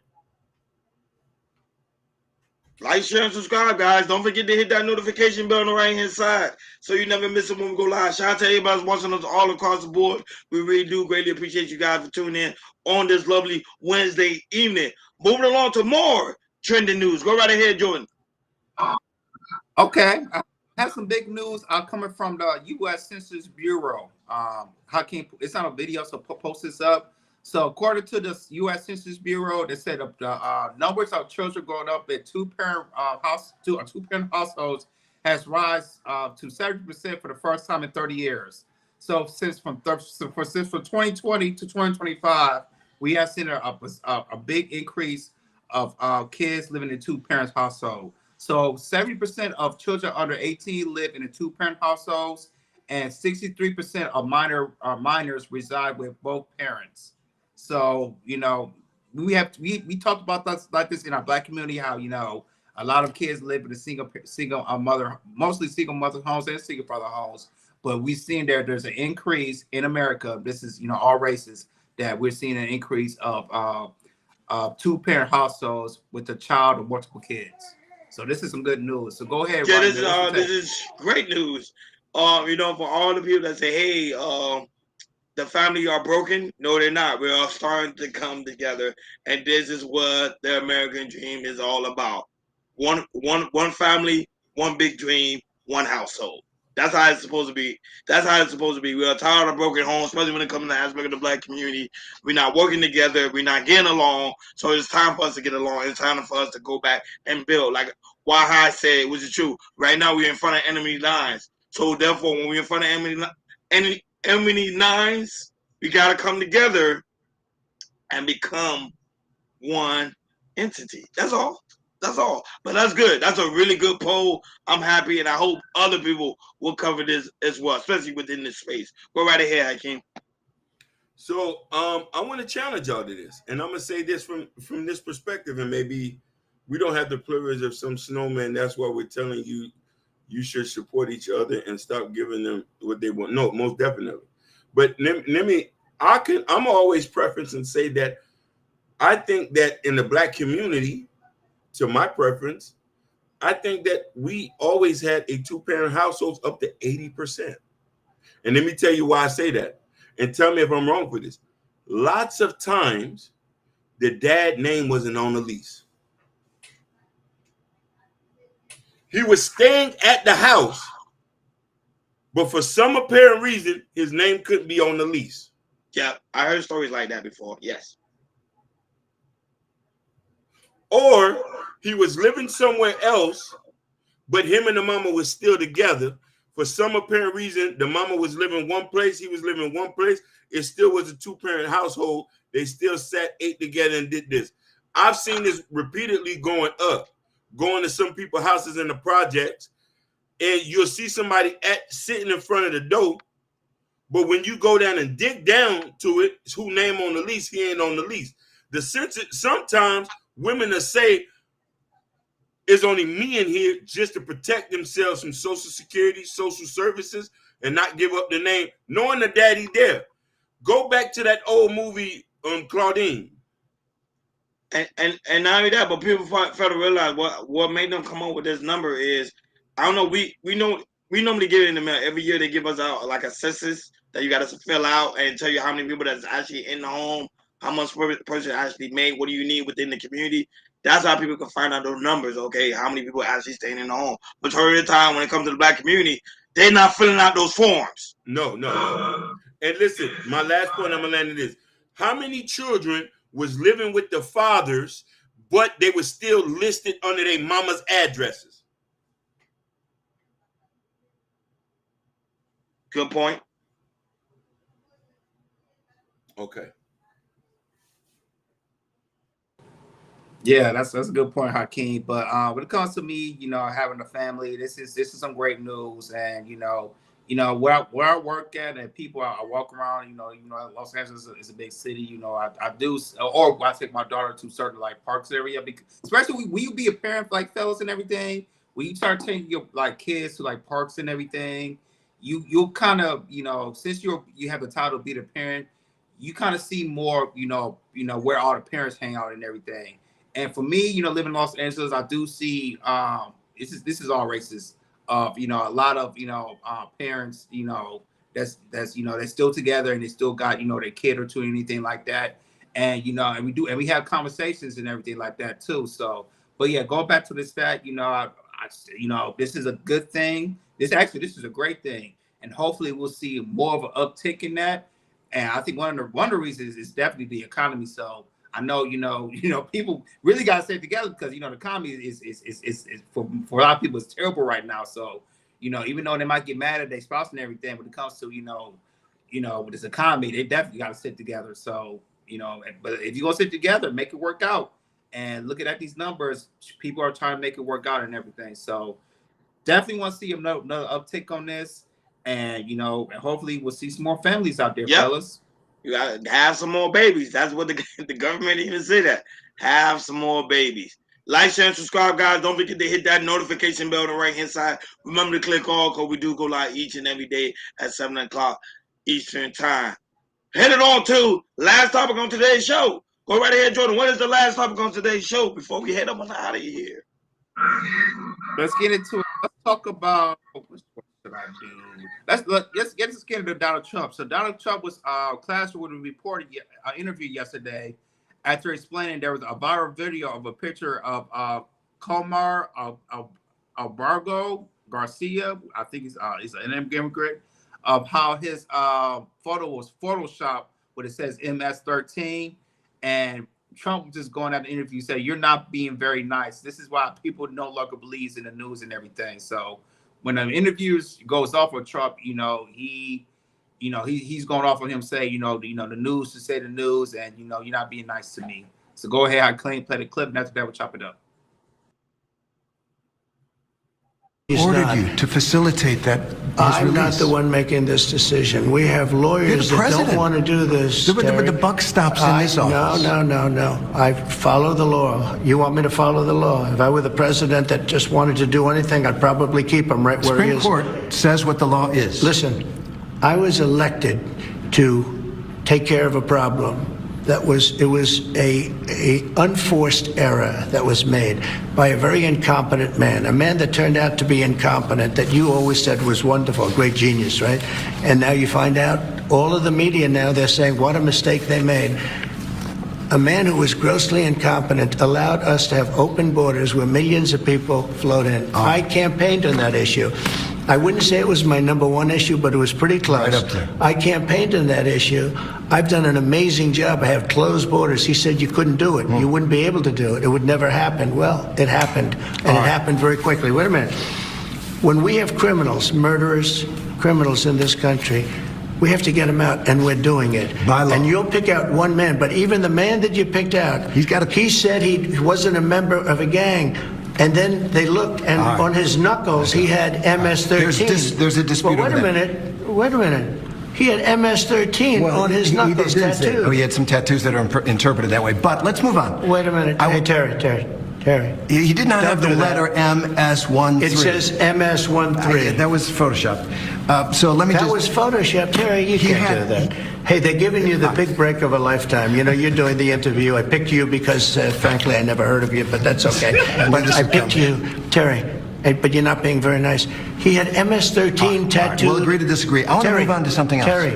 Like, share, and subscribe, guys. Don't forget to hit that notification bell on the right-hand side so you never miss it when we go live. Shout out to everybody who's watching us all across the board. We really do greatly appreciate you guys for tuning in on this lovely Wednesday evening. Moving along to more trending news. Go right ahead, Jordan. Okay. I have some big news coming from the U.S. Census Bureau. Hakeem, it's on a video, so post this up. So according to the U.S. Census Bureau, they said the numbers of children growing up in two-parent households has rise to 70% for the first time in 30 years. So since from 2020 to 2025, we have seen a big increase of kids living in two-parent household. So 70% of children under 18 live in a two-parent households, and 63% of minors reside with both parents. So, you know, we talked about this like this in our Black community, how, you know, a lot of kids live in a single mother, mostly single mother homes and single father homes. But we've seen there's an increase in America. This is, you know, all races, that we're seeing an increase of two-parent households with a child or multiple kids. So this is some good news. So go ahead, Yeah, Ryan. this is great news. You know, for all the people that say, hey, the family are broken. No, they're not. We're all starting to come together, and this is what the American dream is all about. One family, one big dream, one household. That's how it's supposed to be. That's how it's supposed to be. We are tired of broken homes, especially when it comes to the aspect of the Black community. We're not working together. We're not getting along. So it's time for us to get along. It's time for us to go back and build. Like Wahai said, which is true. Right now, we're in front of enemy lines. So therefore, when we're in front of enemy lines, we got to come together and become one entity. That's all. That's all. But that's good. That's a really good poll. I'm happy, and I hope other people will cover this as well, especially within this space. Go right ahead, Hakeem. So I want to challenge y'all to this, and I'm gonna say this from this perspective, and maybe we don't have the privilege of some snowman. That's why we're telling you you should support each other and stop giving them what they want. No, most definitely. But I'm always preference and say that I think that in the Black community, to my preference, I think that we always had a two-parent households up to 80%. And let me tell you why I say that. And tell me if I'm wrong for this. Lots of times, the dad name wasn't on the lease. He was staying at the house, but for some apparent reason, his name couldn't be on the lease. Yeah, I heard stories like that before. Yes. Or he was living somewhere else, but him and the mama was still together. For some apparent reason, the mama was living one place, he was living one place. It still was a two-parent household. They still sat, ate together, and did this. I've seen this repeatedly going to some people's houses in the projects, and you'll see somebody sitting in front of the door, but when you go down and dig down to it, it's who name on the lease, he ain't on the lease. Sometimes women will say, it's only me in here just to protect themselves from Social Security, social services, and not give up the name, knowing the daddy there. Go back to that old movie, Claudine. And not only that, but people fail to realize what made them come up with this number is, I don't know, we normally get it in the mail. Every year they give us out like a census that you got to fill out and tell you how many people that's actually in the home, how much the person actually made, what do you need within the community. That's how people can find out those numbers, okay, how many people actually staying in the home. Majority of the time when it comes to the Black community, they're not filling out those forms. No. And listen, my last point I'm going to land in this. How many children was living with the fathers, but they were still listed under their mama's addresses? Good point. Okay. Yeah, that's a good point, Hakeem. But when it comes to me, you know, having a family, this is some great news, and you know, where I work at and people I walk around, Los Angeles is a big city. I do, or I take my daughter to certain like parks area, because especially when you be a parent, like fellas and everything, when you start taking your like kids to like parks and everything, you'll kind of, since you have the title to be the parent, you kind of see more, where all the parents hang out and everything. And for me, living in Los Angeles, I do see this is all racist. Of a lot of parents, that's they're still together and they still got their kid or two, anything like that, and and we have conversations and everything like that too. So, but yeah, going back to this fact, this is a good thing. This is a great thing, and hopefully we'll see more of an uptick in that. And I think one of the reasons is definitely the economy. So I know, people really got to stay together, because, the economy is for a lot of people is terrible right now. So, even though they might get mad at their spouse and everything, when it comes to, with this economy, they definitely got to sit together. So, but if you're going to sit together, make it work out. And looking at these numbers, people are trying to make it work out and everything. So definitely want to see another uptick on this. And, and hopefully we'll see some more families out there, fellas. You got to have some more babies. That's what the government even said, that. Have some more babies. Like, share, and subscribe, guys. Don't forget to hit that notification bell on the right-hand side. Remember to click all, because we do go live each and every day at 7 o'clock Eastern time. Headed on to last topic on today's show. Go right ahead, Jordan. What is the last topic on today's show before we head up on out of here? Let's get into it. Let's talk about let's get into Donald Trump. So Donald Trump was classroom reported interview yesterday after explaining there was a viral video of a picture of Comar Albergo Garcia, I think he's an immigrant, of how his photo was photoshopped where it says MS-13, and Trump just going out the interview said, "You're not being very nice. This is why people no longer believes in the news and everything." So when the interviews goes off with Trump, he's going off on him saying, the news to say the news, and you're not being nice to me. So go ahead, I play the clip, and after that we'll chop it up. Ordered you to facilitate that. I'm not the one making this decision. We have lawyers that don't want to do this. But the buck stops in this office. No. I follow the law. You want me to follow the law? If I were the president that just wanted to do anything, I'd probably keep him right where he is. Supreme Court says what the law is. Listen, I was elected to take care of a problem. It was a unforced error that was made by a very incompetent man, a man that turned out to be incompetent, that you always said was wonderful, a great genius, right? And now you find out, all of the media now, they're saying what a mistake they made. A man who was grossly incompetent allowed us to have open borders where millions of people flowed in. I campaigned on that issue. I wouldn't say it was my number one issue, but it was pretty close. Right up there. I campaigned on that issue. I've done an amazing job. I have closed borders. He said you couldn't do it. You wouldn't be able to do it. It would never happen. Well, it happened, and it happened very quickly. Wait a minute. When we have criminals, murderers, criminals in this country, we have to get them out, and we're doing it. By law. And you'll pick out one man, but even the man that you picked out, he said he wasn't a member of a gang. And then they looked, and on his knuckles, he had MS-13. There's a dispute Wait a minute. He had MS-13 on his knuckles tattooed. He had some tattoos that are interpreted that way. But let's move on. Wait a minute. Hey, Terry. He did not have the letter MS-13. It says MS-13. That was Photoshopped. So let me That was Photoshopped. Terry, you can't do that. Hey, they're giving you the big break of a lifetime. You're doing the interview. I picked you because, frankly, I never heard of you, but that's okay. But I picked you, Terry. But you're not being very nice. He had MS-13 tattooed. We'll agree to disagree. I want to move on to something else. Terry,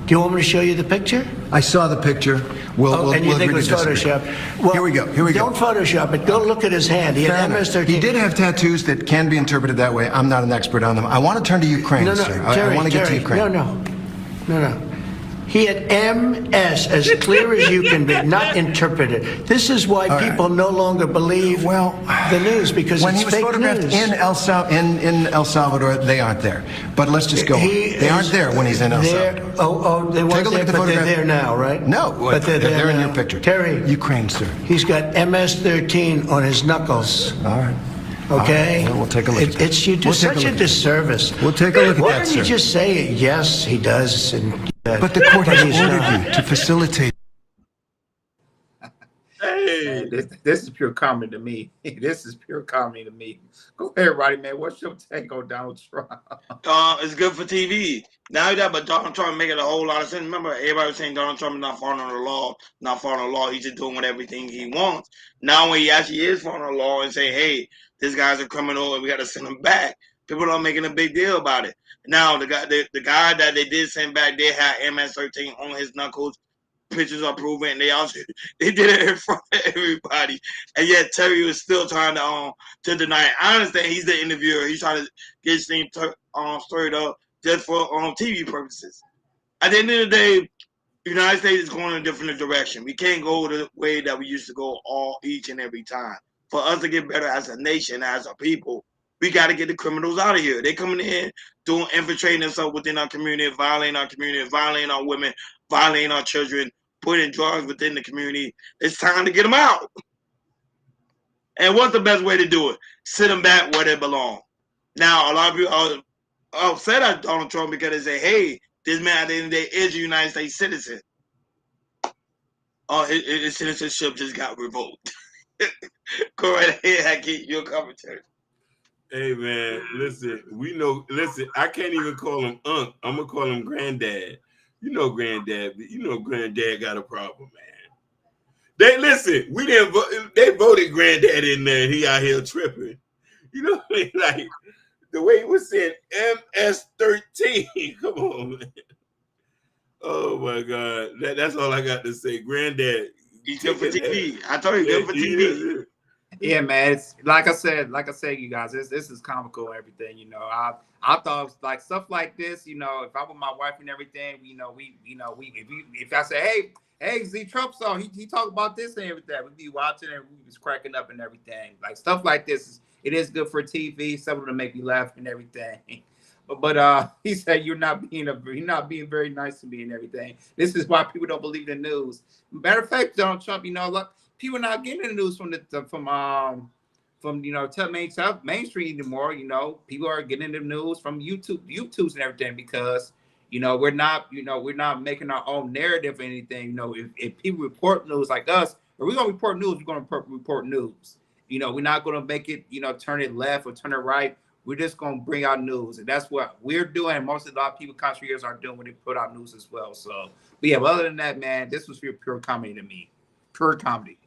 do you want me to show you the picture? I saw the picture. And you think it was Photoshopped? Well, here we go. Don't Photoshop it. Go look at his hand. He had MS-13. He did have tattoos that can be interpreted that way. I'm not an expert on them. I want to turn to Ukraine, sir. I want to get to Ukraine. No. He had MS, as clear as you can be, not interpreted. This is why people no longer believe the news, because when it's he was fake photographed news. in El Salvador, they aren't there. But let's just go on. They aren't there when he's in El Salvador. They weren't there, but they're there now, right? No, but they're there in your picture. Terry. Ukraine, sir. He's got MS-13 on his knuckles. All right. Okay? We'll take a look at that. It's you do We'll take a such a look at that. disservice. We'll take a look at Why that, don't you sir. just say, yes, he does, and But the court but has he's ordered not. you to facilitate. Man, this is pure comedy to me. This is pure comedy to me. Go ahead, Roddy, man. What's your take on Donald Trump? It's good for TV. Now that, but Donald Trump making a whole lot of sense. Remember, everybody was saying Donald Trump is not following the law, not following the law. He's just doing everything he wants. Now, when he actually is following the law and saying, "Hey, this guy's a criminal and we got to send him back," people are making a big deal about it. Now, the guy that they did send back, they had MS-13 on his knuckles. Pictures are proven, and they did it in front of everybody, and yet Terry was still trying to deny it. I understand he's the interviewer; he's trying to get his thing stirred up just for TV purposes. At the end of the day, the United States is going in a different direction. We can't go the way that we used to go each and every time. For us to get better as a nation, as a people, we got to get the criminals out of here. They're coming in, infiltrating themselves within our community, violating our women, violating our children, putting drugs within the community. It's time to get them out. And what's the best way to do it? Sit them back where they belong. Now, a lot of people are upset at Donald Trump because they say, hey, this man at the end of the day is a United States citizen. His citizenship just got revoked. Go right ahead, Hakeem, your commentary. Hey man, listen, I can't even call him Unc. I'm gonna call him Granddad. You know Granddad got a problem, man. We didn't vote, they voted Granddad in there and he out here tripping. You know what I mean? Like the way he was saying MS-13. Come on, man. Oh my God. That's all I got to say. Granddad. He's good for TV. I told you, good for TV. Yeah, man. It's like I said, you guys, this is comical and everything. You know, I thought like stuff like this. You know, if I were my wife and everything, if I say, hey, Z Trump song, he talked about this and everything, we'd be watching and we was cracking up and everything. Like stuff like this, it is good for TV. Some of them make me laugh and everything. But he said you're not being very nice to me and everything. This is why people don't believe the news. Matter of fact, Donald Trump, look, people are not getting the news from mainstream anymore. People are getting the news from YouTubes and everything because we're not making our own narrative or anything. If people report news like us, if we're gonna report news, we're gonna report news. We're not gonna make it turn it left or turn it right. We're just gonna bring out news, and that's what we're doing. And most of a lot of people, country years, are doing when they put out news as well. So, but yeah, but other than that, man, this was pure comedy to me. Pure comedy.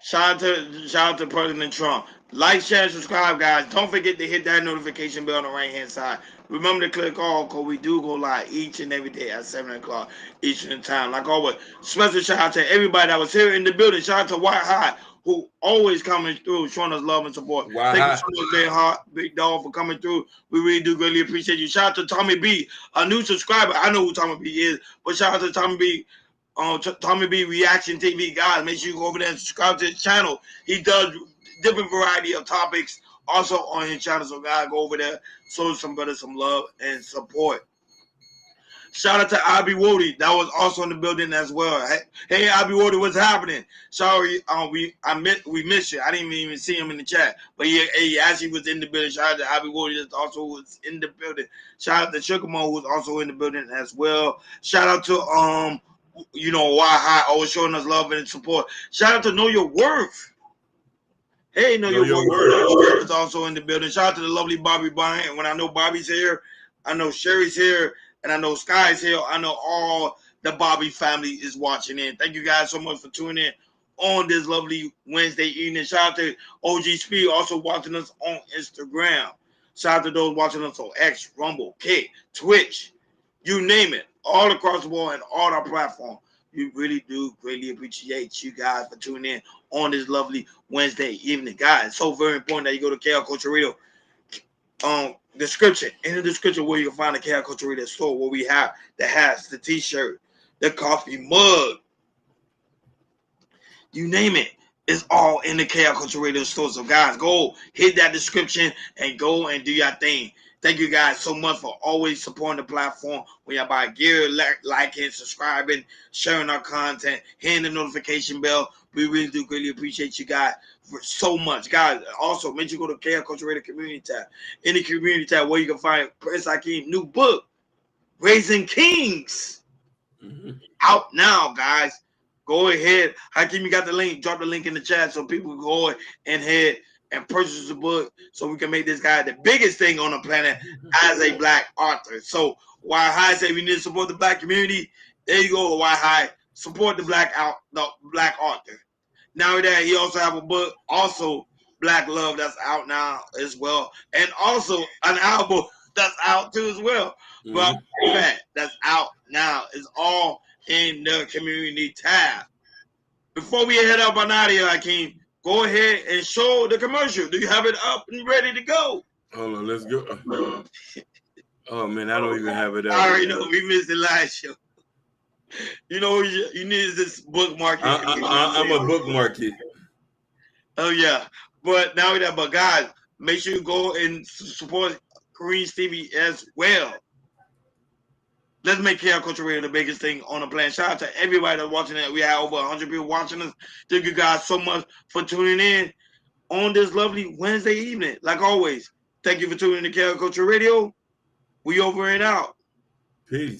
Shout out to President Trump. Like, share, subscribe, guys. Don't forget to hit that notification bell on the right-hand side. Remember to click all, because we do go live each and every day at 7 o'clock Eastern Time. Like always, special shout out to everybody that was here in the building. Shout out to White Hot, who always coming through, showing us love and support. Thank you so much, Big Hot, Big Dog, for coming through. We really do greatly appreciate you. Shout out to Tommy B, a new subscriber. I know who Tommy B is, but shout out to Tommy B. Tommy B Reaction TV, guys. Make sure you go over there and subscribe to his channel. He does different variety of topics also on his channel. So guys, go over there, show some love and support. Shout out to Abby Wody, that was also in the building as well. Hey Abby Wody, what's happening? Sorry, we missed you. I didn't even see him in the chat, but he actually was in the building. Shout out to Abby Wody, that also was in the building. Shout out to Sugar Mo, who was also in the building as well. Shout out to Why High, always showing us love and support. Shout out to Know Your Worth. Hey, Know Your Worth is also in the building. Shout out to the lovely Bobby Bryant. And when I know Bobby's here, I know Sherry's here, and I know Sky's here. I know all the Bobby family is watching in. Thank you guys so much for tuning in on this lovely Wednesday evening. Shout out to OG Speed, also watching us on Instagram. Shout out to those watching us on X, Rumble, Kick, Twitch, you name it, all across the world and all our platforms. We really do greatly appreciate you guys for tuning in on this lovely Wednesday evening. Guys, it's so very important that you go to KL Culture Radio description. In the description where you can find the KL Culture Radio store where we have the hats, the t-shirt, the coffee mug. You name it. It's all in the KL Culture Radio store. So guys, go hit that description and go and do your thing. Thank you guys so much for always supporting the platform. When y'all buy gear, liking, subscribing, sharing our content, hitting the notification bell. We really do greatly appreciate you guys for so much. Guys, also make sure you go to KL Culture Radio Community tab. In the community tab where you can find Prince Hakeem's new book, Raising Kings. Out now, guys. Go ahead. Hakeem, you got the link. Drop the link in the chat so people can go and head and purchase the book so we can make this guy the biggest thing on the planet as a black author. So why High say we need to support the black community? There you go. Why High support the black author. Now that he also have a book, also Black Love, that's out now as well, and also an album that's out too as well. But that's out now. It's all in the community tab. Before we head up on out of here, Hakeem, go ahead and show the commercial. Do you have it up and ready to go? Hold on, let's go. Oh man, I don't even have it up. I already know we missed the last show. You know, you need this bookmark. I'm a bookmark it. Oh yeah, but now that, but guys, make sure you go and support Kareem Stevie as well. Let's make KL Culture Radio the biggest thing on the planet. Shout out to everybody that's watching it. We have over 100 people watching us. Thank you guys so much for tuning in on this lovely Wednesday evening. Like always, thank you for tuning in to KL Culture Radio. We over and out. Peace.